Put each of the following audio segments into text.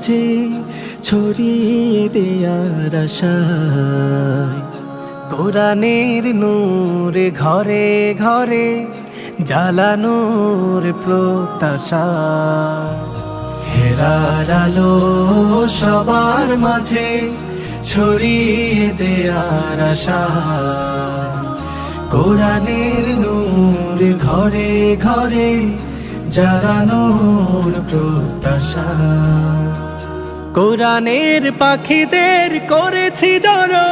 মাঝে ছড়িয়ে দেয়ার আশায়, কোরআনের নূর ঘরে ঘরে জ্বালানোর প্রত্যাশা। হেরার আলো সবার মাঝে ছড়িয়ে দেয়ার আশা, কোরআনের নূর ঘরে ঘরে জ্বালানোর প্রত্যাশা। কোরআনের পাখিদের করেছি জড়ো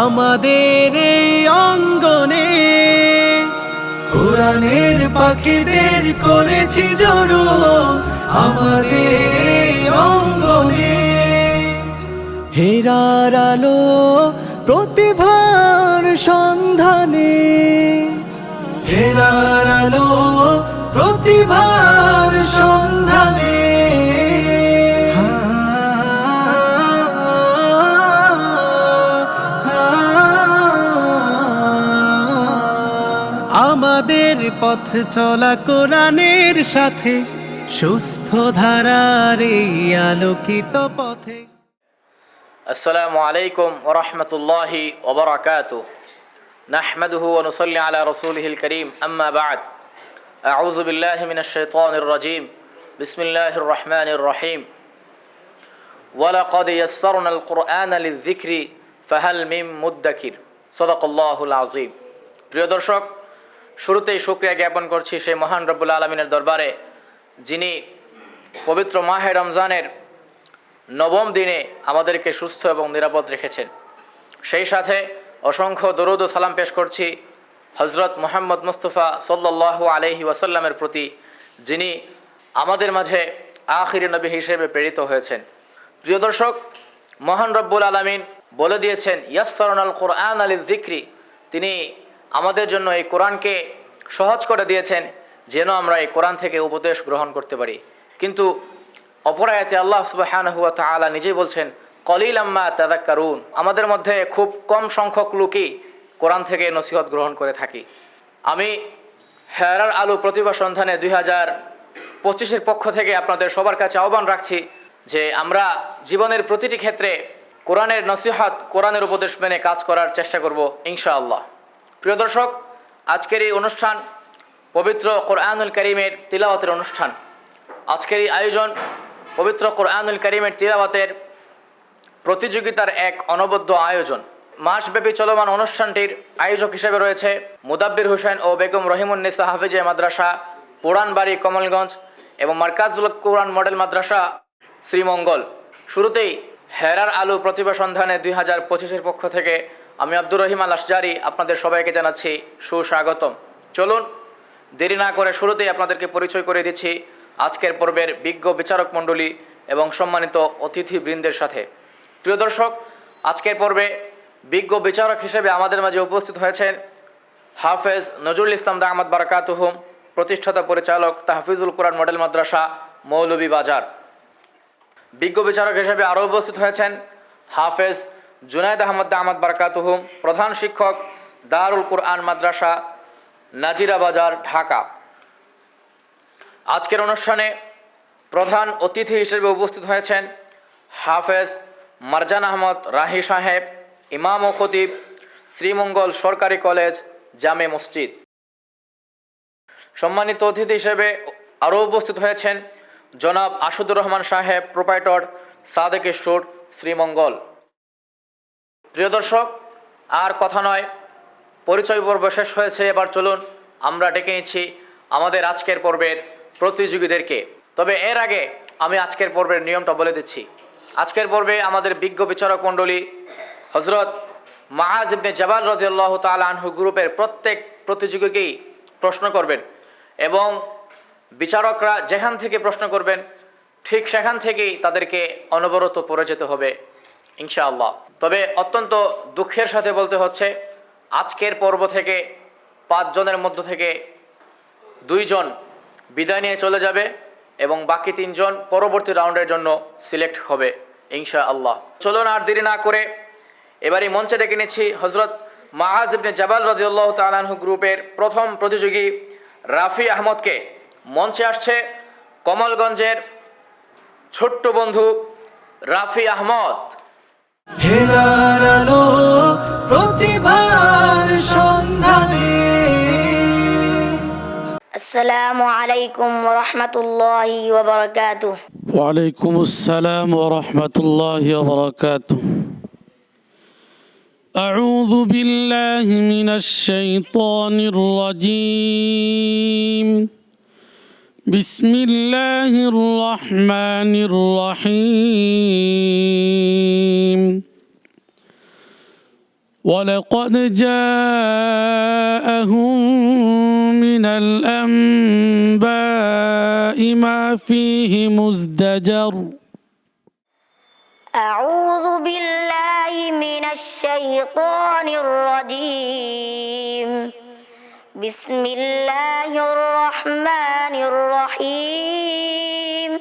আমাদের এই অঙ্গনে, কোরআনের পাখিদের করেছি জড়ো আমাদের এই অঙ্গনে। হেরার আলো প্রতিভার সন্ধানে, হেরার আলো প্রতিভার সন্ধানে। আমাদের পথ চলা কোরআনের সাথে, সুস্থ ধারার এই আলোকিত পথে। আসসালামু আলাইকুম ওয়া রাহমাতুল্লাহি ওয়া বারাকাতুহু। নাহমাদুহু ওয়া নুসাল্লি আলা রাসূলিহিল কারীম, আম্মা বা'দ। আউযু বিল্লাহি মিনাশ শাইতানির রাজীম। বিসমিল্লাহির রহমানির রহিম। ওয়া লাকাদ ইয়াসসারনাল কুরআনা লিয-যিকরি ফাহাল মিন মুদ্দাকির। সাদাকাল্লাহুল আযীম। প্রিয় দর্শক, শুরুতেই শুকরিয়া জ্ঞাপন করছি সেই মহান রব্বুল আলামিনের দরবারে, যিনি পবিত্র মাহে রমজানের নবম দিনে আমাদেরকে সুস্থ এবং নিরাপদ রেখেছেন। সেই সাথে অসংখ্য দরুদ ও সালাম পেশ করছি হজরত মুহাম্মদ মুস্তাফা সাল্লাল্লাহু আলাইহি ওয়াসাল্লামের প্রতি, যিনি আমাদের মাঝে আখিরি নবী হিসেবে প্রেরিত হয়েছেন। প্রিয় দর্শক, মহান রব্বুল আলামিন বলে দিয়েছেন ইয়াসসারনাল কুরআনা লিয-যিকরি, তিনি আমাদের জন্য এই কোরআনকে সহজ করে দিয়েছেন যেন আমরা এই কোরআন থেকে উপদেশ গ্রহণ করতে পারি। কিন্তু অপর আয়াতে আল্লাহ সুবহানাহু ওয়া তাআলা নিজেই বলছেন কলিলাম মা তাযাক্কারুন, আমাদের মধ্যে খুব কম সংখ্যক লোকই কোরআন থেকে নসিহত গ্রহণ করে থাকি। আমি হেরার আলো প্রতিভা সন্ধানে 2025-এর পক্ষ থেকে আপনাদের সবার কাছে আহ্বান রাখছি যে আমরা জীবনের প্রতিটি ক্ষেত্রে কোরআনের নসিহত, কোরআনের উপদেশ মেনে কাজ করার চেষ্টা করব ইনশাআল্লাহ। প্রিয় দর্শক, আজকের এই অনুষ্ঠান পবিত্র কোরআনুল কারীমের তিলাওয়াতের অনুষ্ঠান। আজকের এই আয়োজন পবিত্র কোরআনুল কারীমের তিলাওয়াতের প্রতিযোগিতার এক অনবদ্য আয়োজন। মাসব্যাপী চলমান অনুষ্ঠানটির আয়োজক হিসেবে রয়েছে মুদাব্বির হোসেন ও বেগম রহিমুন্নেসা হাফিজিয়া মাদ্রাসা, পুরানবাড়ি, কমলগঞ্জ এবং মার্কাজুল কোরআন মডেল মাদ্রাসা, শ্রীমঙ্গল। শুরুতেই হেরার আলো প্রতিভা সন্ধানে 2025-এর পক্ষ থেকে আমি আব্দুর রহিম আল আশজারি আপনাদের সবাইকে জানাচ্ছি সুস্বাগতম। চলুন দেরি না করে শুরুতেই আপনাদেরকে পরিচয় করে দিচ্ছি আজকের পর্বের বিজ্ঞ বিচারক মণ্ডলী এবং সম্মানিত অতিথিবৃন্দের সাথে। প্রিয় দর্শক, আজকের পর্বে বিজ্ঞ বিচারক হিসেবে আমাদের মাঝে উপস্থিত হয়েছেন হাফেজ নজরুল ইসলাম দামাত বারাকাতুহুম, প্রতিষ্ঠাতা পরিচালক তাহফিজুল কোরআন মডেল মাদ্রাসা, মৌলভীবাজার। বিজ্ঞ বিচারক হিসেবে আরও উপস্থিত হয়েছেন হাফেজ জুনায়েদ আহমদ দামাত বারাকাতুহুম, প্রধান শিক্ষক, দারুল কোরআন মাদ্রাসা, নাজিরাবাজার, ঢাকা। আজকের অনুষ্ঠানে প্রধান অতিথি হিসেবে উপস্থিত হয়েছেন হাফেজ মারজান আহমদ রাহি সাহেব, ইমাম ও খতিব, শ্রীমঙ্গল সরকারি কলেজ, জামে মসজিদ। সম্মানিত অতিথি হিসেবে আরও উপস্থিত হয়েছেন জনাব আশুদুর রহমান সাহেব, প্রোপাইটর, সাদেক স্টোর, শ্রীমঙ্গল। প্রিয় দর্শক, আর কথা নয়, পরিচয় পর্ব শেষ হয়েছে। এবার চলুন আমরা ডেকে নিচ্ছি আমাদের আজকের পর্বের প্রতিযোগীদেরকে। তবে এর আগে আমি আজকের পর্বের নিয়মটা বলে দিচ্ছি। আজকের পর্বে আমাদের বিজ্ঞ বিচারক মণ্ডলী হজরত মুআজ ইবনে জাবাল রাদিয়াল্লাহু তাআলা আনহু গ্রুপের প্রত্যেক প্রতিযোগীকেই প্রশ্ন করবেন এবং বিচারকরা যেখান থেকে প্রশ্ন করবেন ঠিক সেখান থেকেই তাদেরকে অনবরত পড়ে যেতে হবে ইনশাআল্লাহ। তবে অত্যন্ত দুঃখের সাথে বলতে হচ্ছে, আজকের পর্ব থেকে 5 জনের মধ্য থেকে 2 জন বিদায় নিয়ে চলে যাবে এবং বাকি 3 জন পরবর্তী রাউন্ডের জন্য সিলেক্ট হবে ইনশাআল্লাহ। চলুন আর দেরি না করে এবারই মঞ্চে ডেকে নিচ্ছি হজরত মুআজ ইবনে জাবাল রাদিয়াল্লাহু তাআলা আনহু গ্রুপের প্রথম প্রতিযোগী রাফি আহমদকে। মঞ্চে আসছে কমলগঞ্জের ছোট্ট বন্ধু রাফি আহমদ। হেলার আলো প্রতিভার সন্ধানে। আসসালামু আলাইকুম ওয়া রাহমাতুল্লাহি ওয়া বারাকাতুহু। وعليكم السلام ورحمة الله وبركاته. أعوذ بالله من الشيطان الرجيم. بسم الله الرحمن الرحيم. ولقد جاءهم من الأنباء ما فيه مزدجر. أعوذ بالله من الشيطان الرجيم. بسم الله الرحمن الرحيم.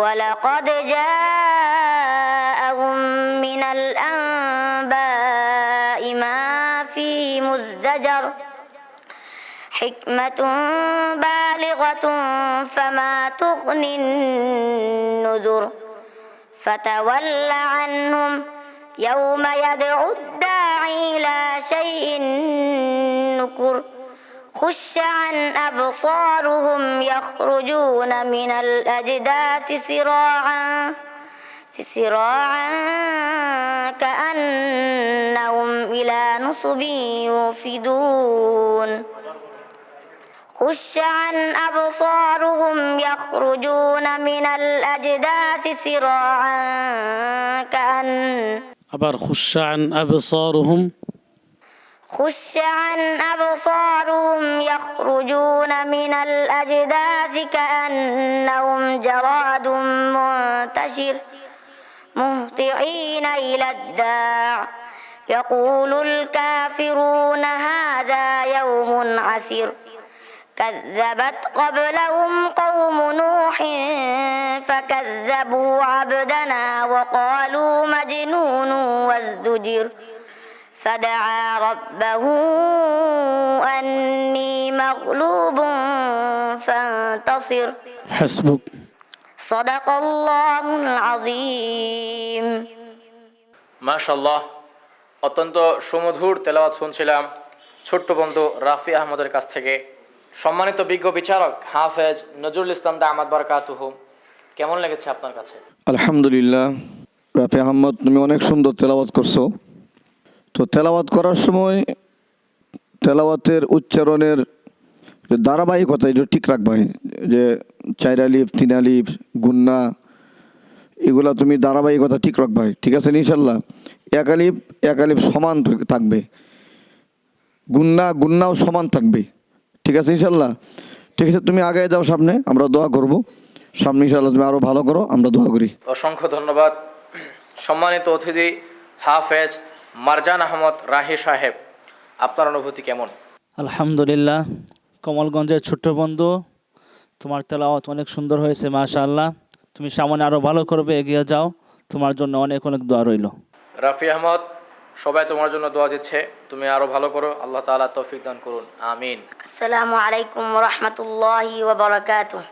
ولقد جاءهم من الأنباء ما فيه مزدجر. حكمة بالغة فما تغني النذر. فتول عنهم يوم يدعو الداعي إلى شيء نكر. خش عن أبصارهم يخرجون من الأجداث سراعا كأنهم إلى نصب يوفدون. خش عن أبصارهم يخرجون من الأجداث سراعا أبر خش عن أبصارهم. خش عن أبصارهم يخرجون من الأجداث كأنهم جراد منتشر مهطعين إلى الداع يقول الكافرون هذا يوم عسير. كذبت قبلهم قوم نوح فكذبوا عبدنا وقالوا مجنون وازدجر. فدعا ربه أني مغلوب فانتصر. حسبك. صدق الله العظيم. মাশাআল্লাহ, অত্যন্ত সুমধুর তেলাওয়াত শুনছিলাম ছোট্ট বন্ধু রাফি আহমদের কাছ থেকে। সম্মানিত বিজ্ঞ বিচারক হাফেজ নজরুল ইসলাম দামাত বারাকাতুহু, কেমন লেগেছে আপনার কাছে? আলহামদুলিল্লাহ, রাফি আহমদ তুমি অনেক সুন্দর তেলাওয়াত করছো। তো তেলাওয়াত করার সময় তেলাওয়াতের উচ্চারণের ধারাবাহিকতা এটা ঠিক রাখবাই, যে 4 আলিফ 3 আলিফ গুন্না এগুলা তুমি ধারাবাহিকতা ঠিক রাখবাই, ঠিক আছে ইনশাল্লাহ। 1 আলিফ সমান থাকবে, গুন্নাও সমান থাকবে, ঠিক আছে ইনশাল্লাহ। ঠিক আছে, তুমি আগে যাও সামনে, আমরা দোয়া করব সামনে ইনশাল্লাহ, তুমি আরও ভালো করো, আমরা দোয়া করি। অসংখ্য ধন্যবাদ। সম্মানিত অতিথি হাফেজ মারজান আহমদ রাহি সাহেব, আপনার অনুভূতি কেমন? আলহামদুলিল্লাহ, কমলগঞ্জের ছোট্ট বন্ধু, তোমার তেলাওয়াত অনেক সুন্দর হয়েছে মাশাআল্লাহ। তুমি সামনে আরও ভালো করবে, এগিয়ে যাও, তোমার জন্য অনেক অনেক দোয়া রইল। রাফি আহমদ, সবাই তোমার জন্য দোয়া দিচ্ছে, তুমি আরও ভালো করো, আল্লাহ তাআলা তৌফিক দান করুন, আমিন। আসসালামু আলাইকুম ওয়া রাহমাতুল্লাহি ওয়া বারাকাতুহু।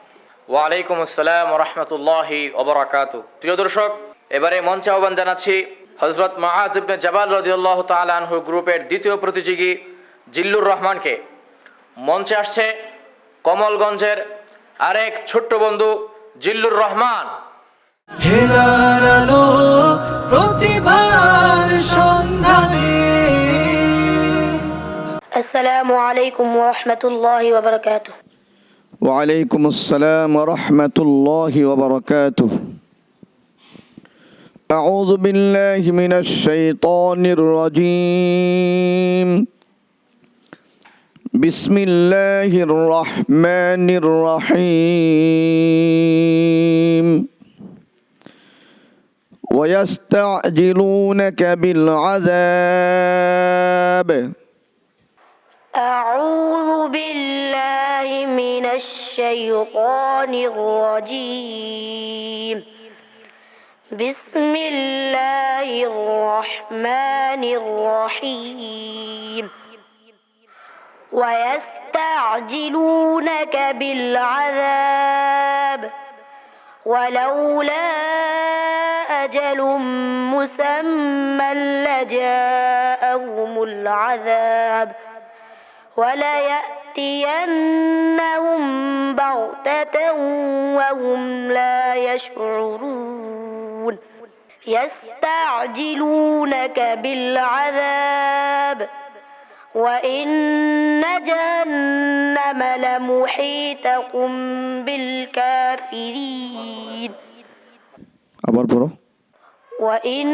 ওয়ালাইকুম আসসালাম ওয়া রাহমাতুল্লাহি ওয়া বারাকাতুহু। প্রিয় দর্শক, এবারে মঞ্চে আহ্বান জানাচ্ছি হযরত মুআয ইবনে জাবাল রাদিয়াল্লাহু তাআলা আনহু গ্রুপের দ্বিতীয় প্রতিযোগী জিল্লুর রহমানকে। মঞ্চে আসছে কমলগঞ্জের আরেক ছোট্ট বন্ধু জিল্লুর রহমান। হেলার আলো প্রতিভার সন্ধানে। আসসালামু আলাইকুম ওয়া রাহমাতুল্লাহি ওয়া বারাকাতুহু। ওয়ালাইকুম আসসালাম ওয়া রাহমাতুল্লাহি ওয়া বারাকাতুহু। আউযু বিল্লাহি মিনাশ শাইতানির রাজীম। বিসমিল্লাহির রহমানির রহিম। ويستعجلونك بالعذاب. أعوذ بالله من الشيطان الرجيم. بسم الله الرحمن الرحيم. ويستعجلونك بالعذاب ولولا أجل مسمى لجاءهم العذاب وليأتينهم بغتة وهم لا يشعرون يستعجلونك بالعذاب وإن جهنم لمحيطة بالكافرين আবার পড়ো। وإن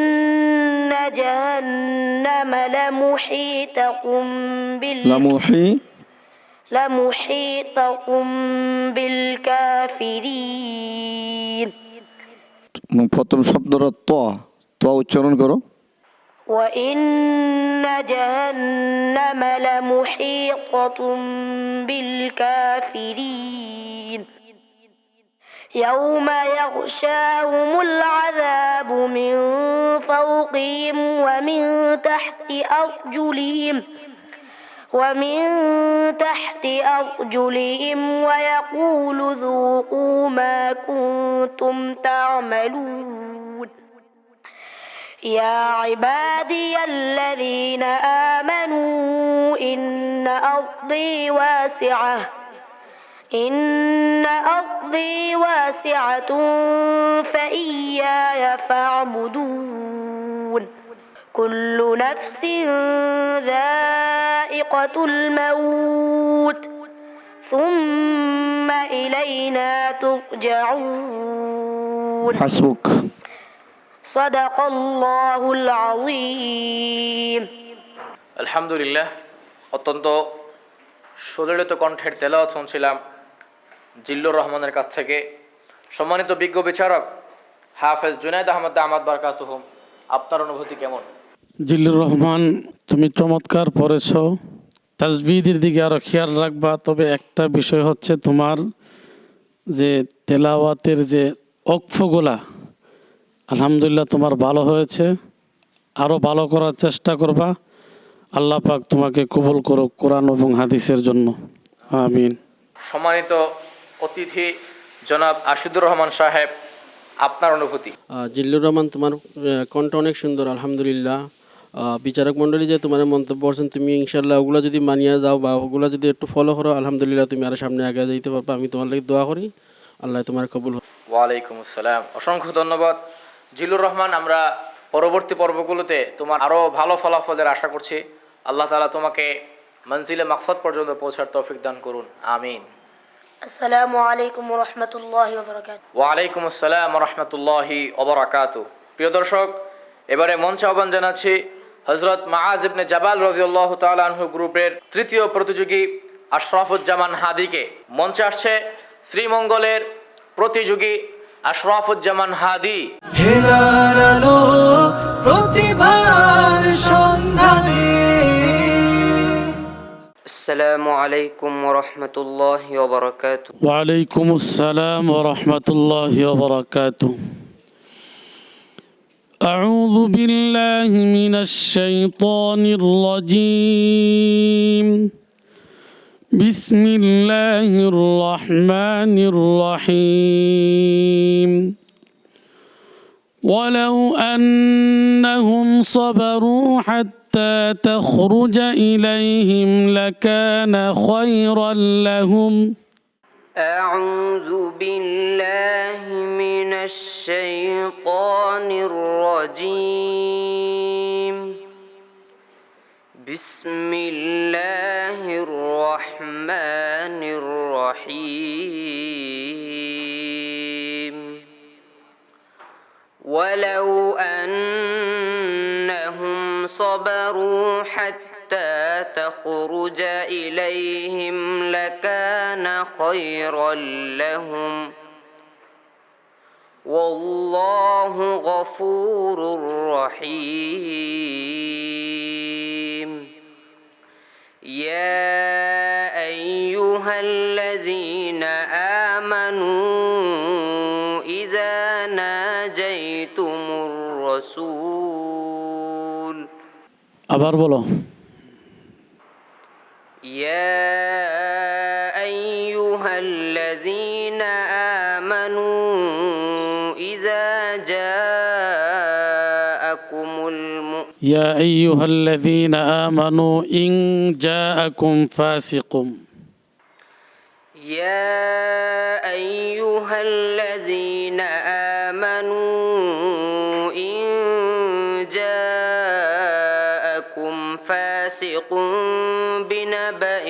جهنم لمحيطة لمحيطة بالكافرين প্রথম শব্দটা ত উচ্চারণ করো। وإن جهنم لمحيطة بالكافرين يوم يغشاهم العذاب من فوقهم ومن تحت أرجلهم ويقول ذوقوا ما كنتم تعملون يا عبادي الذين آمنوا إن أرضي واسعة فإياي فاعبدون كل نفس ذائقة الموت ثم إلينا ترجعون حسبك صدق الله العظيم আলহামদুলিল্লাহ, অত্যন্ত সুললিত কণ্ঠের তেলাওয়াত শুনছিলাম জিল্লুর রহমানের কাছ থেকে। সম্মানিত বিজ্ঞ বিচারক হাফেজ জুনায়েদ আহমদ দামাত বারকাতুহুম, আপনার অনুভূতি কেমন? জিল্লুর রহমান, তুমি চমৎকার পড়েছ। তাজবিদের দিকে আরও খেয়াল রাখবা। তবে একটা বিষয় হচ্ছে, তোমার যে তেলাওয়াতের যে অক্ফগুলা আলহামদুলিল্লাহ তোমার ভালো হয়েছে। আরও ভালো করার চেষ্টা করবা। আল্লাহ পাক তোমাকে কবুল করুক কোরআন এবং হাদিসের জন্য, আমিন। সম্মানিত অতিথি জনাব আশিদুর রহমান সাহেব, আপনার অনুভূতি? জিল্লুর রহমান, তোমার কণ্ঠ অনেক সুন্দর আলহামদুলিল্লাহ। বিচারক মণ্ডলী যে তোমার মন্তব্য করছেন, তুমি ইনশাল্লাহ ওগুলো যদি মানিয়ে যাও বা ওগুলো যদি একটু ফলো করো, আলহামদুলিল্লাহ তুমি আরও সামনে আগে যেতে পারবে। আমি তোমার লাগি দোয়া করি, আল্লাহ তোমার কবুল। ওয়ালাইকুম আসসালাম, অসংখ্য ধন্যবাদ জিল্লুর রহমান। আমরা পরবর্তী পর্বগুলোতে তোমার আরও ভালো ফলাফলের আশা করছি। আল্লাহ তাআলা তোমাকে মঞ্জিলে মাকসাদ পর্যন্ত পৌঁছার তৌফিক দান করুন, আমিন। আসসালামু আলাইকুম ওয়া রাহমাতুল্লাহি ওয়া বারাকাতুহু। ওয়ালাইকুম আসসালাম ওয়া রাহমাতুল্লাহি ওয়া বারাকাতুহু। প্রিয় দর্শক, এবারে মঞ্চে আহ্বান জানাচ্ছি হযরত মুআজ ইবনে জাবাল রাদিয়াল্লাহু তাআলা আনহু গ্রুপের তৃতীয় প্রতিযোগী আশরাফুজ্জামান হাদিকে। মঞ্চে আসছে শ্রীমঙ্গলের প্রতিযোগী আশরাফুজ্জামান হাদি। হেলার আলো প্রতিভার সন্ধানে। السلام عليكم ورحمة الله وبركاته. وعليكم السلام ورحمة الله وبركاته. أعوذ بالله من الشيطان الرجيم. بسم الله الرحمن الرحيم. ولو أنهم صبروا حتى تخرج إليهم لكان خيرا لهم. أعوذ بالله من الشيطان الرجيم. بسم الله الرحمن الرحيم. ولو أنهم صبروا حتى تخرج إليهم لكان خيرا لهم والله غفور رحيم. يا أيها الذين آمنوا إذا ناجيتم الرسول. আবার বলো। يا أيها الذين آمنوا المؤمنين يا أيها الذين آمنوا إن جاءكم فاسق يا أيها الذين آمنوا إن جاءكم فاسق بنبأ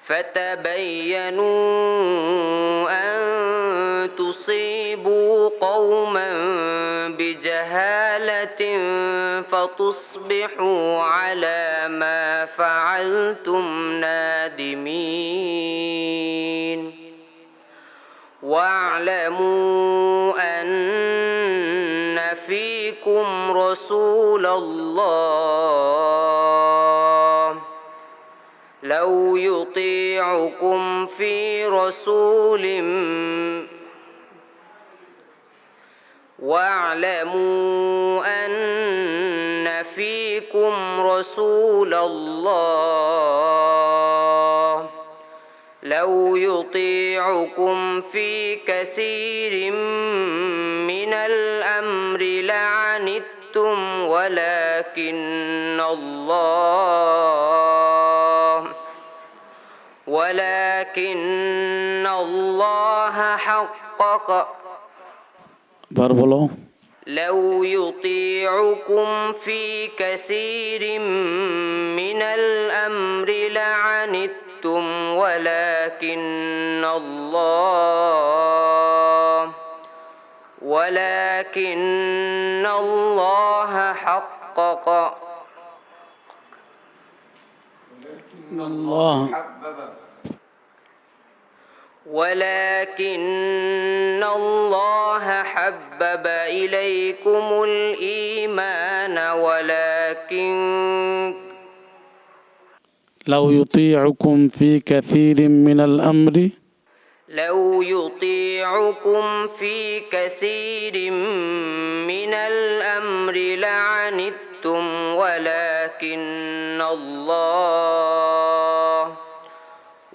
فتبينوا أن تصيبوا قوما بجهالة فتصبحوا على ما فعلتم نادمين واعلموا أن فيكم رسول الله لو يطيعكم في واعلموا أن فيكم رسول الله لو يطيعكم في كثير من الأمر لعنتم ولكن الله حقق باربولو لو يطيعكم في كثير من الأمر لعنتم ولكن الله حقق ولكن الله حبب إليكم الإيمان لو يطيعكم في كثير من الأمر لعنتم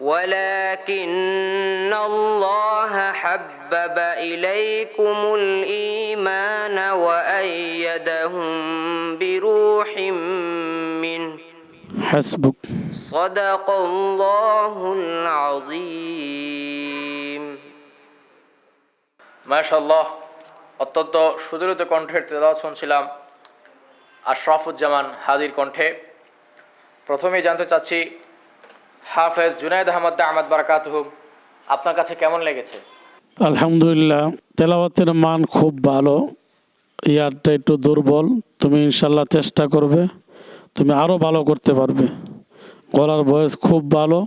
ولكن الله حبب إليكم الإيمان وأيدهم بروح منه حسبك صدق الله العظيم মাশাআল্লাহ, অত্যন্ত সুদৃঢ় কণ্ঠের তেলাওয়াত শুনছিলাম আশরাফুজ্জামান হাদির কণ্ঠে। প্রথমেই জানতে চাচ্ছি, হাফেজ জুনায়েদ আহমদ দামাত বারাকাতুহু, আপনার কাছে কেমন লেগেছে? আলহামদুলিল্লাহ, তেলাওয়াতের মান খুব ভালো, ইয়ারটা একটু দুর্বল। তুমি ইনশাল্লাহ চেষ্টা করবে, তুমি আরও ভালো করতে পারবে। গলার ভয়েস খুব ভালো,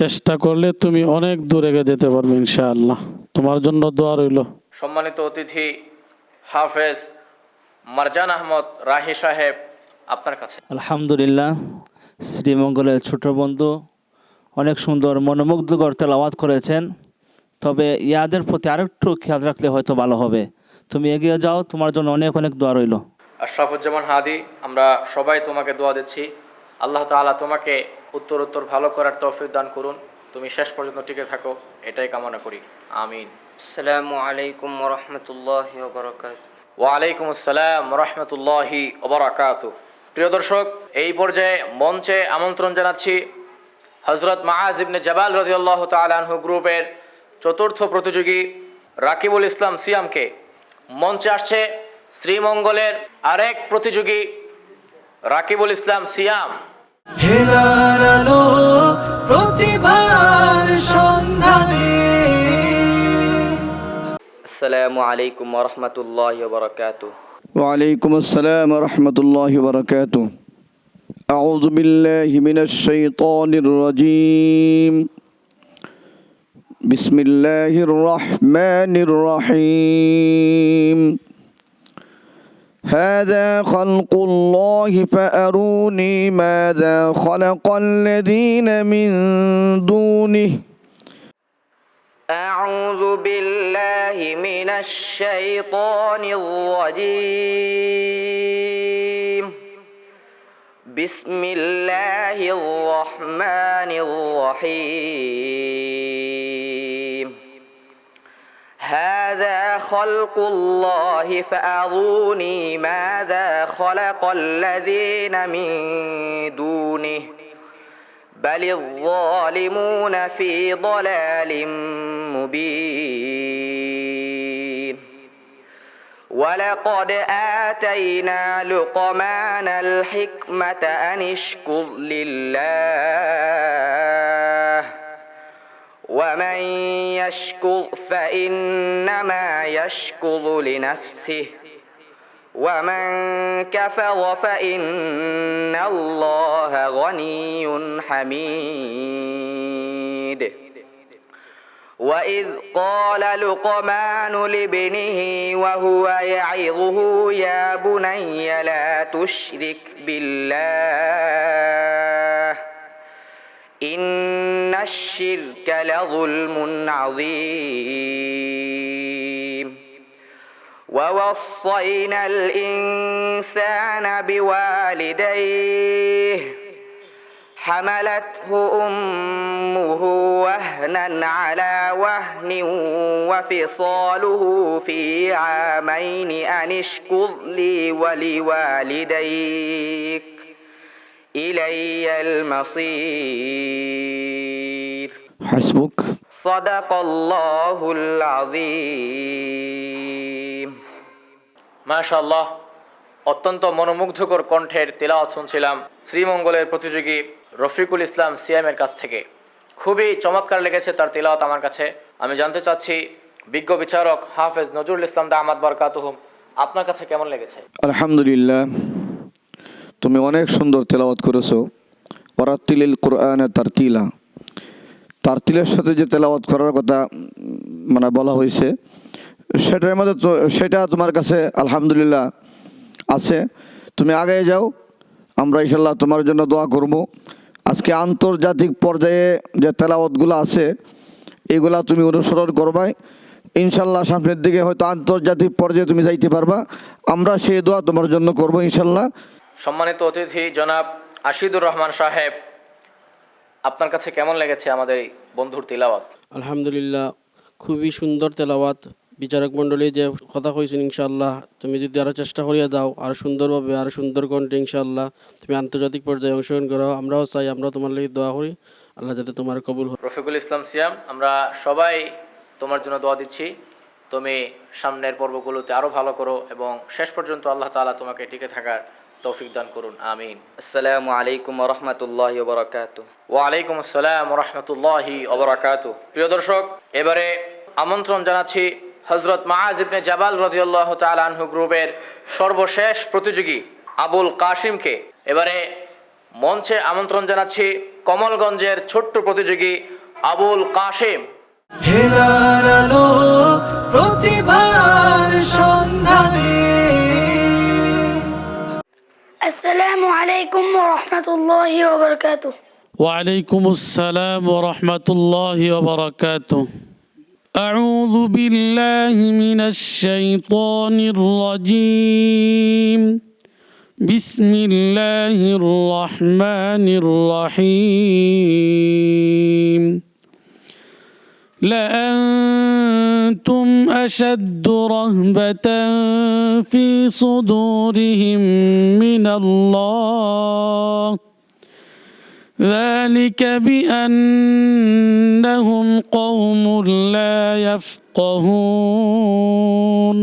চেষ্টা করলে তুমি অনেক দূর এগিয়ে যেতে পারবে ইনশাআল্লাহ। তোমার জন্য দোয়া রইল। সম্মানিত অতিথি হাফেজ মারজান আহমদ রাহি সাহেব, আপনার কাছে। আলহামদুলিল্লাহ, শ্রীমঙ্গলের ছোট বন্ধু অনেক সুন্দর মনোমুগ্ধকর তেলাওয়াত করেছেন। তবে ইয়াদের প্রতি আরেকটু খেয়াল রাখলে হয়তো ভালো হবে। তুমি এগিয়ে যাও, তোমার জন্য অনেক অনেক দোয়া রইল। আশরাফুজ্জামান হাদি, আমরা সবাই তোমাকে দোয়া দিচ্ছি, আল্লাহ তাআলা তোমাকে উত্তর ভালো করার তৌফিক দান করুন। তুমি শেষ পর্যন্ত টিকে থাকো, এটাই কামনা করি, আমিন। আসসালামু আলাইকুম ওয়া রাহমাতুল্লাহি ওয়া বারাকাতুহু। ওয়ালাইকুম আসসালাম রহমতুল্লাহি ওবরাকাতু। প্রিয় দর্শক, এই পর্যায়ে মঞ্চে আমন্ত্রণ জানাচ্ছি হযরত মুআয ইবনে জাবাল রাদিয়াল্লাহু তাআলা আনহু গ্রুপের চতুর্থ প্রতিযোগী রাকিবুল ইসলাম সিয়ামকে। মঞ্চে আসছে শ্রীমঙ্গলের আরেক প্রতিযোগী রাকিবুল ইসলাম সিয়াম। হেলার আলো প্রতিভার সন্ধানে। আসসালামু আলাইকুম ওয়া রাহমাতুল্লাহি ওয়া বারাকাতুহু। وعليكم السلام ورحمة الله وبركاته. أعوذ بالله من الشيطان الرجيم. بسم الله الرحمن الرحيم. هذا خلق الله فأروني ماذا خلق الذين من دونه. أعوذ بالله من الشيطان الرجيم. بسم الله الرحمن الرحيم. هذا خلق الله فأروني ماذا خلق الذين من دونه بل الظالمون في ضلال مبين ولقد آتينا لقمان الحكمة أن اشكر لله ومن يشكر فإنما يشكر لنفسه ومن كفر فإن الله غني حميد وإذ قال لقمان لابنه وهو يعظه يا بني لا تشرك بالله إن الشرك لظلم عظيم ووصينا الإنسان بوالديه حملته أمه وهنا على وهن وفصاله في عامين أن اشكر لي ولوالديك إلي المصير حسبك صدق الله العظيم মাশাআল্লাহ, অত্যন্ত মনোমুগ্ধকর কণ্ঠের তেলাওয়াত শুনছিলাম শ্রীমঙ্গলের প্রতিযোগী রফিকুল ইসলাম সিয়ামের কাছ থেকে। খুবই চমৎকার লেগেছে তার তেলাওয়াত আমার কাছে। আমি জানতে চাচ্ছি বিজ্ঞ বিচারক হাফেজ নজরুল ইসলাম দামাত বারকাতুহুম, আপনার কাছে কেমন লেগেছে? আলহামদুলিল্লাহ, তুমি অনেক সুন্দর তেলাওয়াত করেছো। ওয়ারাত্তিলিল কুরআনে তারতিলা, তারতিলের সাথে যে তেলাওয়াত করার কথা মানে বলা হয়েছে সেটার মধ্যে তো সেটা তোমার কাছে আলহামদুলিল্লাহ আছে। তুমি আগে যাও, আমরা ইনশাল্লাহ তোমার জন্য দোয়া করব। আজকে আন্তর্জাতিক পর্যায়ে যে তেলাওয়াতগুলো আছে এগুলা তুমি অনুসরণ করবাই, ইনশাল্লাহ সামনের দিকে হয়তো আন্তর্জাতিক পর্যায়ে তুমি যাইতে পারবা। আমরা সেই দোয়া তোমার জন্য করব ইনশাল্লাহ। সম্মানিত অতিথি জনাব আশিদুর রহমান সাহেব, আপনার কাছে কেমন লেগেছে আমাদের এই বন্ধুর তেলাওয়াত? আলহামদুলিল্লাহ, খুবই সুন্দর তেলাওয়াত। বিচারক মণ্ডলী যে কথা কইছেন, ইনশাআল্লাহ তুমি যদি আরও চেষ্টা করিয়া দাও আরও সুন্দরভাবে আরও সুন্দর কণ্ঠে ইনশাআল্লাহ তুমি আন্তর্জাতিক পর্যায়ে অংশগ্রহণ করো। আমরাও চাই, আমরাও তোমার লাগি দোয়া করি, আল্লাহ যাতে তোমার কবুল হয়। রফিকুল ইসলাম সিয়াম, আমরা সবাই তোমার জন্য দোয়া দিচ্ছি। তুমি সামনের পর্বগুলোতে আরও ভালো করো এবং শেষ পর্যন্ত আল্লাহ তাআলা তোমাকে টিকে থাকার তৌফিক দান করুন, আমিন। আসসালামু আলাইকুম ওয়া রাহমাতুল্লাহি ওয়া বারাকাতুহু। ওয়া আলাইকুম আসসালাম ওয়া রাহমাতুল্লাহি ওয়া বারাকাতুহু। প্রিয় দর্শক, এবারে আমন্ত্রণ জানাচ্ছি হযরত মুআয ইবনে জাবাল রাদিয়াল্লাহু তাআলা আনহু গ্রুপের সর্বশেষ প্রতিযোগী আবুল কাসিমকে। এবারে মঞ্চে আমন্ত্রণ জানাচ্ছি কমলগঞ্জের ছোট্ট প্রতিযোগী আবুল কাসিম। হেলার আলো প্রতিভার সন্ধানে। আসসালামু আলাইকুম ওয়া রাহমাতুল্লাহি ওয়া বারাকাতুহু। وعليكم السلام ورحمة الله وبركاته. أعوذ بالله من الشيطان الرجيم. بسم الله الرحمن الرحيم. لأنتم أشد رهبة في صدورهم من الله ذلك بأنهم قوم لا يفقهون.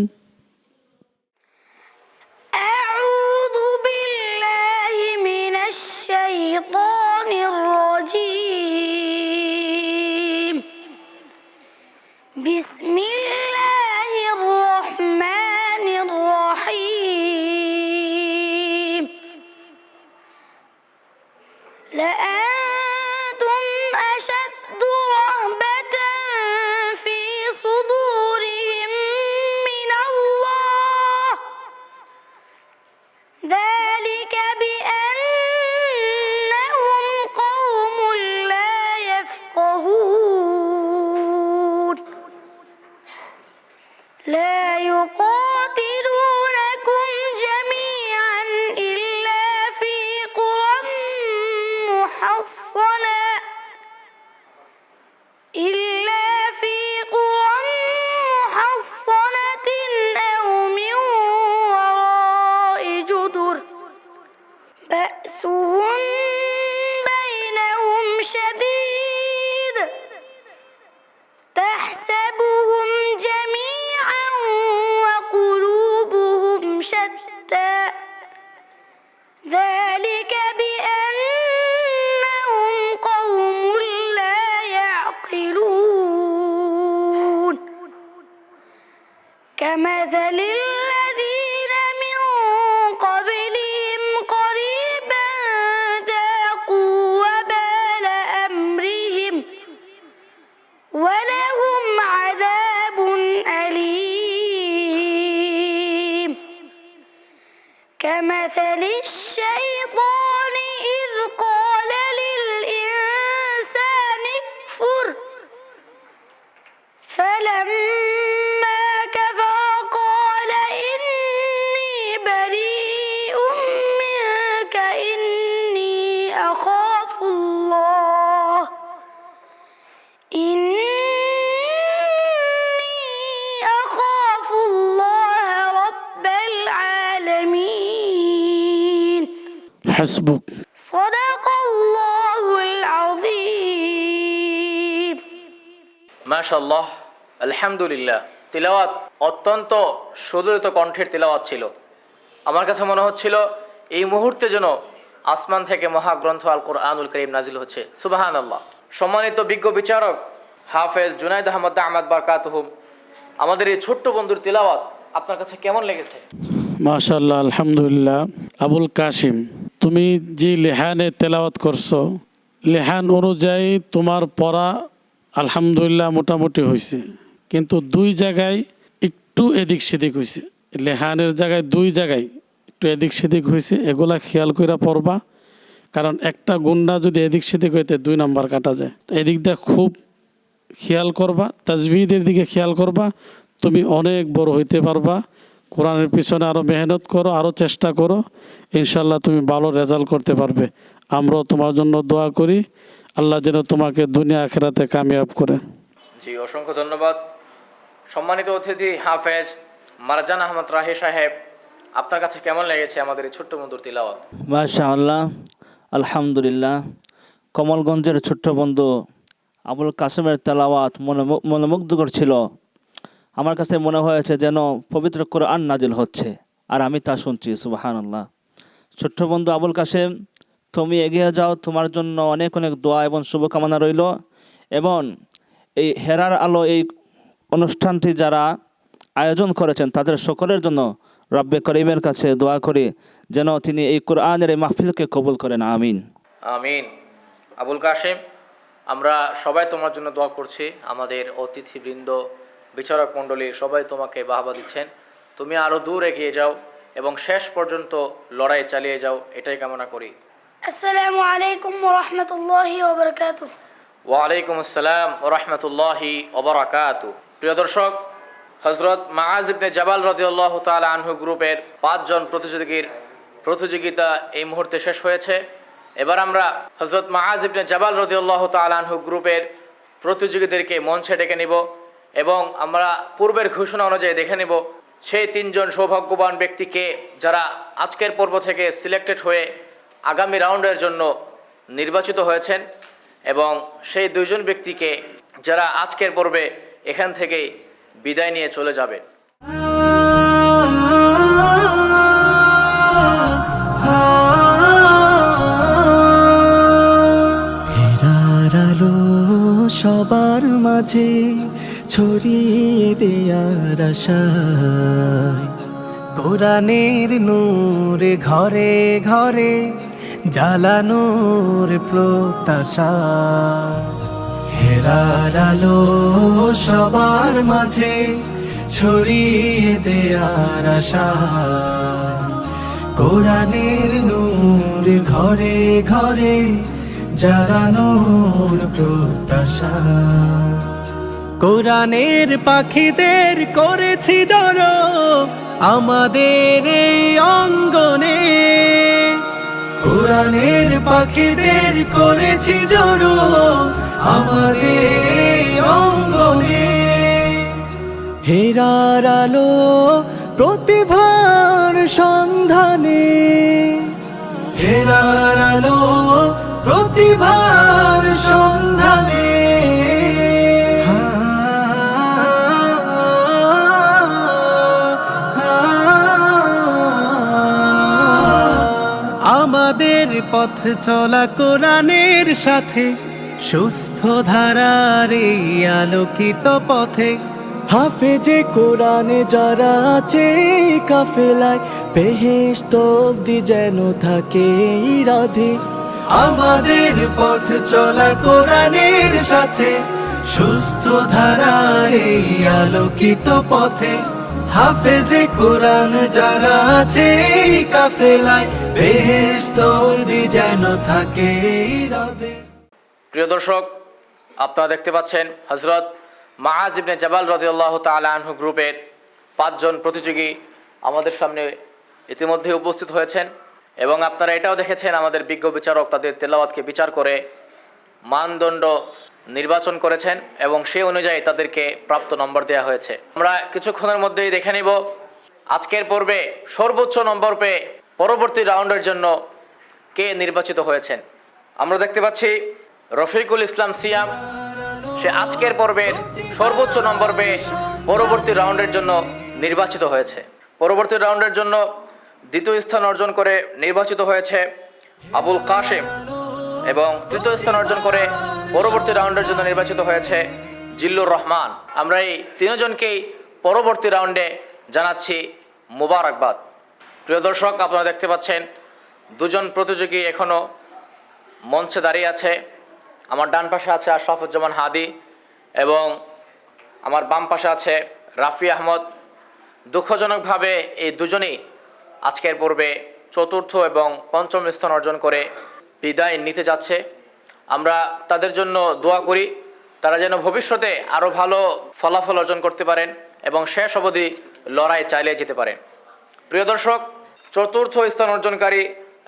أعوذ بالله من الشيطان الرجيم. بسم الله الرحمن الرحيم. لأنتم أشد رهبة في صدورهم من كمثل الشيطان إذ قال للإنسان اكفر فلما كفر قال إني بريء منك إني أخاف الله رب العالمين حسبك صدق الله العظيم মাশাআল্লাহ, আলহামদুলিল্লাহ। তিলাওয়াত অত্যন্ত সুদৃঢ় কণ্ঠের তিলাওয়াত ছিল। আমার কাছে মনে হচ্ছিল এই মুহূর্তে যেন আসমান থেকে মহাগ্রন্থ আল কোরআনুল কারীম নাজিল হচ্ছে। সুবহানাল্লাহ। সম্মানিত বিজ্ঞ বিচারক হাফেজ জুনাইদ আহমদ দামাত বারকাতুহুম, আমাদের এই ছোট্ট বন্ধুর তিলাওয়াত আপনার কাছে কেমন লেগেছে? মাশাআল্লাহ, আলহামদুলিল্লাহ। আবুল কাসিম, তুমি যে লেহানে তেলাওয়াত করছো, লেহান অনুযায়ী তোমার পড়া আলহামদুলিল্লাহ মোটামুটি হয়েছে, কিন্তু দুই জায়গায় একটু এদিক সেদিক হয়েছে। লেহানের জায়গায় দুই জায়গায় একটু এদিক সেদিক হয়েছে, এগুলা খেয়াল করে পড়বা, কারণ একটা গুন্ডা যদি এদিক সেদিক হইতে 2 নাম্বার কাটা যায়। তো এদিক দিয়ে খুব খেয়াল করবা, তাজবিদের দিকে খেয়াল করবা, তুমি অনেক বড় হইতে পারবা। কোরআনের পিছনে আরও মেহনত করো, আরও চেষ্টা করো, ইনশাল্লাহ তুমি ভালো রেজাল্ট করতে পারবে। আমরাও তোমার জন্য দোয়া করি, আল্লাহ যেন তোমাকে দুনিয়া আখিরাতে কামিয়াব করে। জি, অসংখ্য ধন্যবাদ। সম্মানিত অতিথি হাফেজ মারজান আহমদ রাহি সাহেব, আপনার কাছে কেমন লেগেছে আমাদের এই ছোট্ট বন্ধুর তিলাওয়াত? মাশাআল্লাহ, আলহামদুলিল্লাহ। কমলগঞ্জের ছোট্ট বন্ধু আবুল কাসেমের তেলাওয়াত মনোমুগ্ধকর ছিল। আমার কাছে মনে হয়েছে যেন পবিত্র কোরআন নাজিল হচ্ছে, আর আমি তা শুনছি। সুবহানাল্লাহ। ছোট্ট বন্ধু আবুল কাসেম, তুমি এগিয়ে যাও, তোমার জন্য অনেক অনেক দোয়া এবং শুভকামনা রইল। এবং এই হেরার আলো এই অনুষ্ঠানটি যারা আয়োজন করেছেন তাদের সকলের জন্য রব্বে করিমের কাছে দোয়া করি যেন তিনি এই কোরআনের এই মাহফিলকে কবুল করেন। আমিন আমিন। আবুল কাসেম, আমরা সবাই তোমার জন্য দোয়া করছি। আমাদের অতিথিবৃন্দ, বিচারক মণ্ডলী সবাই তোমাকে বাহবা দিচ্ছেন। তুমি আরও দূর এগিয়ে যাও এবং শেষ পর্যন্ত লড়াই চালিয়ে যাও, এটাই কামনা করি। আসসালামু আলাইকুম ওয়া রাহমাতুল্লাহি ওয়া বারাকাতুহু। ওয়ালাইকুম আসসালাম ওয়া রাহমাতুল্লাহি ওয়া বারাকাতুহু। প্রিয় দর্শক, হযরত মুআয ইবনে জাবাল রাদিয়াল্লাহু তাআলা আনহু গ্রুপের 5 জন প্রতিযোগিতা এই মুহূর্তে শেষ হয়েছে। এবার আমরা হযরত মুআয ইবনে জাবাল রাদিয়াল্লাহু তাআলা আনহু গ্রুপের প্রতিযোগীদেরকে মঞ্চে ডেকে নিব এবং আমরা পূর্বের ঘোষণা অনুযায়ী দেখে নেব সেই 3 জন সৌভাগ্যবান ব্যক্তিকে যারা আজকের পর্ব থেকে সিলেক্টেড হয়ে আগামী রাউন্ডের জন্য নির্বাচিত হয়েছেন, এবং সেই 2 জন ব্যক্তিকে যারা আজকের পর্বে এখান থেকে বিদায় নিয়ে চলে যাবেন। হেরার আলো সবার মাঝে ছড়িয়ে দেয়ার আশায়, কোরআনের নূর ঘরে ঘরে জ্বালানোর প্রত্যাশা। হেরার আলো সবার মাঝে ছড়িয়ে দেয়ার আশায়, কোরআনের নূর ঘরে ঘরে জ্বালানোর প্রত্যাশা। কোরআনের পাখিদের করেছি জড়ো আমাদের এই অঙ্গনে, কোরআনের পাখিদের করেছি জড়ো আমাদের এই অঙ্গনে। হেরার আলো প্রতিভার সন্ধানে, হেরার আলো প্রতিভার সন্ধানে। আমাদের পথ চলা কোরআনের সাথে, সুস্থ ধারার এই আলোকিত পথে। হাফেজে কোরআনে যারা আছে কাফেলায়, বেহেশত অবধি যেন থাকে রাধে। আমাদের পথ চলা কোরআনের সাথে, সুস্থ ধারার এই আলোকিত পথে। হাফেজে কোরআন যারা আছে এই কাফেলায় বেহেশত যেন থাকে রদে। প্রিয় দর্শক, আপনারা দেখতে পাচ্ছেন হযরত মুআজ ইবনে জাবাল রাদিয়াল্লাহু তাআলা আনহু গ্রুপের 5 জন প্রতিযোগী আমাদের সামনে ইতিমধ্যে উপস্থিত হয়েছেন এবং আপনারা এটাও দেখেছেন আমাদের বিজ্ঞ বিচারক তাদের তেলাওয়াতকে বিচার করে মানদণ্ড নির্বাচন করেছেন এবং সেই অনুযায়ী তাদেরকে প্রাপ্ত নম্বর দেওয়া হয়েছে। আমরা কিছুক্ষণের মধ্যেই দেখে নিব আজকের পর্বে সর্বোচ্চ নম্বর পেয়ে পরবর্তী রাউন্ডের জন্য কে নির্বাচিত হয়েছেন। আমরা দেখতে পাচ্ছি রফিকুল ইসলাম সিয়াম, সে আজকের পর্বের সর্বোচ্চ নম্বর পেয়ে পরবর্তী রাউন্ডের জন্য নির্বাচিত হয়েছে। পরবর্তী রাউন্ডের জন্য দ্বিতীয় স্থান অর্জন করে নির্বাচিত হয়েছে আবুল কাশেম এবং তৃতীয় স্থান অর্জন করে পরবর্তী রাউন্ডের জন্য নির্বাচিত হয়েছে জিল্লুর রহমান। আমরা এই তিনজনকেই পরবর্তী রাউন্ডে জানাচ্ছি মোবারকবাদ। প্রিয় দর্শক, আপনারা দেখতে পাচ্ছেন 2 জন প্রতিযোগী এখনও মঞ্চে দাঁড়িয়ে আছে। আমার ডান পাশে আছে আশরাফুজ্জামান হাদি এবং আমার বাম পাশে আছে রাফি আহমদ। দুঃখজনকভাবে এই দুজনই আজকের পর্বে চতুর্থ এবং পঞ্চম স্থান অর্জন করে বিদায় নিতে যাচ্ছে। আমরা তাদের জন্য দোয়া করি তারা যেন ভবিষ্যতে আরও ভালো ফলাফল অর্জন করতে পারেন এবং শেষ অবধি লড়াই চালিয়ে যেতে পারেন। প্রিয় দর্শক, চতুর্থ স্থান অর্জনকারী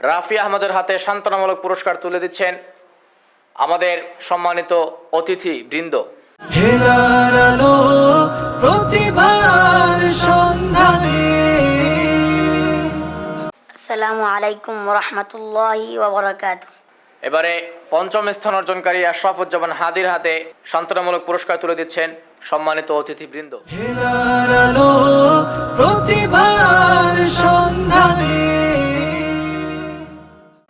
রাফি আহমদের হাতে সান্ত্বনামূলক পুরস্কার তুলে দিচ্ছেন আমাদের সম্মানিত অতিথি বৃন্দ। হেরার আলো প্রতিভার সন্ধানে। আসসালামু আলাইকুম ওয়া রাহমাতুল্লাহি ওয়া বারাকাতুহু। এবারে পঞ্চম স্থান অর্জনকারী আশরাফুজ্জামান হাদির হাতে সান্ত্বনামূলক পুরস্কার তুলে দিচ্ছেন সম্মানিত অতিথিবৃন্দ। হেরার আলো প্রতিভার সন্ধানে।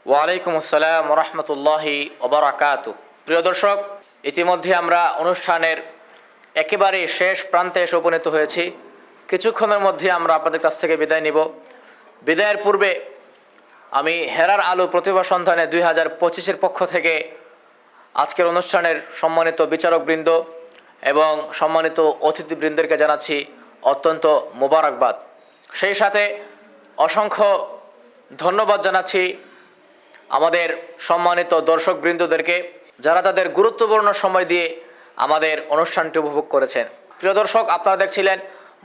ওয়ালাইকুম আসসালাম ওয়া রাহমাতুল্লাহি ওয়া বারাকাতুহু। প্রিয় দর্শক, ইতিমধ্যে আমরা অনুষ্ঠানের একেবারে শেষ প্রান্তে এসে উপনীত হয়েছি। কিছুক্ষণের মধ্যে আমরা আপনাদের কাছ থেকে বিদায় নিব। বিদায়ের পূর্বে আমি হেরার আলো প্রতিভা সন্ধানে 2025-এর পক্ষ থেকে আজকের অনুষ্ঠানের সম্মানিত বিচারকবৃন্দ এবং সম্মানিত অতিথিবৃন্দকে জানাচ্ছি অত্যন্ত মোবারকবাদ। সেই সাথে অসংখ্য ধন্যবাদ জানাচ্ছি আমাদের সম্মানিত দর্শকবৃন্দদেরকে যারা তাদের গুরুত্বপূর্ণ সময় দিয়ে আমাদের অনুষ্ঠানটি উপভোগ করেছেন। প্রিয় দর্শক, আপনারা দেখছিলেন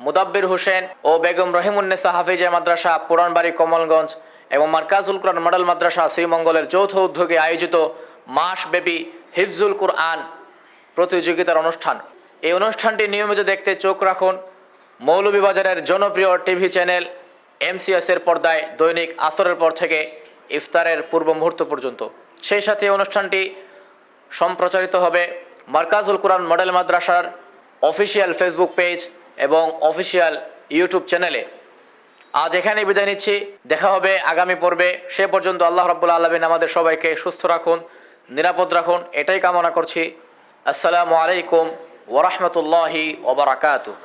মুদাব্বির হোসেন ও বেগম রহিমুন্নেসা হাফিজা মাদ্রাসা পুরানবাড়ি কমলগঞ্জ এবং মার্কাজুল কোরআন মডেল মাদ্রাসা শ্রীমঙ্গলের যৌথ উদ্যোগে আয়োজিত মাসব্যাপী হিফজুল কুরআন প্রতিযোগিতার অনুষ্ঠান। এই অনুষ্ঠানটি নিয়মিত দেখতে চোখ রাখুন মৌলভীবাজারের জনপ্রিয় টিভি চ্যানেল MCS-এর পর্দায় দৈনিক আসরের পর থেকে ইফতারের পূর্ব মুহূর্ত পর্যন্ত। সেই সাথে অনুষ্ঠানটি সম্প্রচারিত হবে মার্কাজুল কোরআন মডেল মাদ্রাসার অফিসিয়াল ফেসবুক পেজ এবং অফিসিয়াল ইউটিউব চ্যানেলে। আজ এখানে বিদায় নিচ্ছি, দেখা হবে আগামী পর্বে। সে পর্যন্ত আল্লাহ রাব্বুল আলামিন আমাদের সবাইকে সুস্থ রাখুন, নিরাপদ রাখুন, এটাই কামনা করছি। আসসালামু আলাইকুম ওয়া রাহমাতুল্লাহি ওয়া বারাকাতুহু।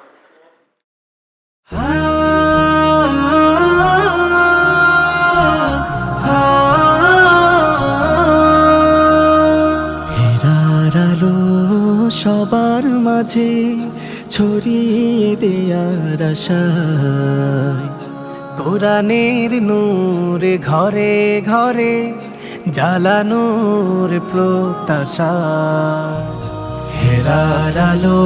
হেরার আলো সবার মাঝে ছড়িয়ে দেয়ার আশায়, কোরআনের নূর ঘরে ঘরে জ্বালানোর প্রত্যাশা। হেরার আলো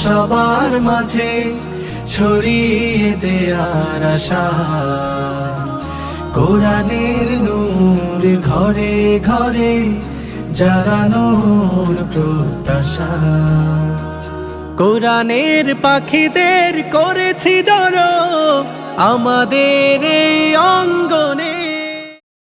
সবার মাঝে ছড়িয়ে দেয়ার আশায়, কোরআনের নূর ঘরে ঘরে জ্বালানোর প্রত্যাশা। কোরআনের পাখিদের করেছি জড়ো আমাদের এই অঙ্গনে।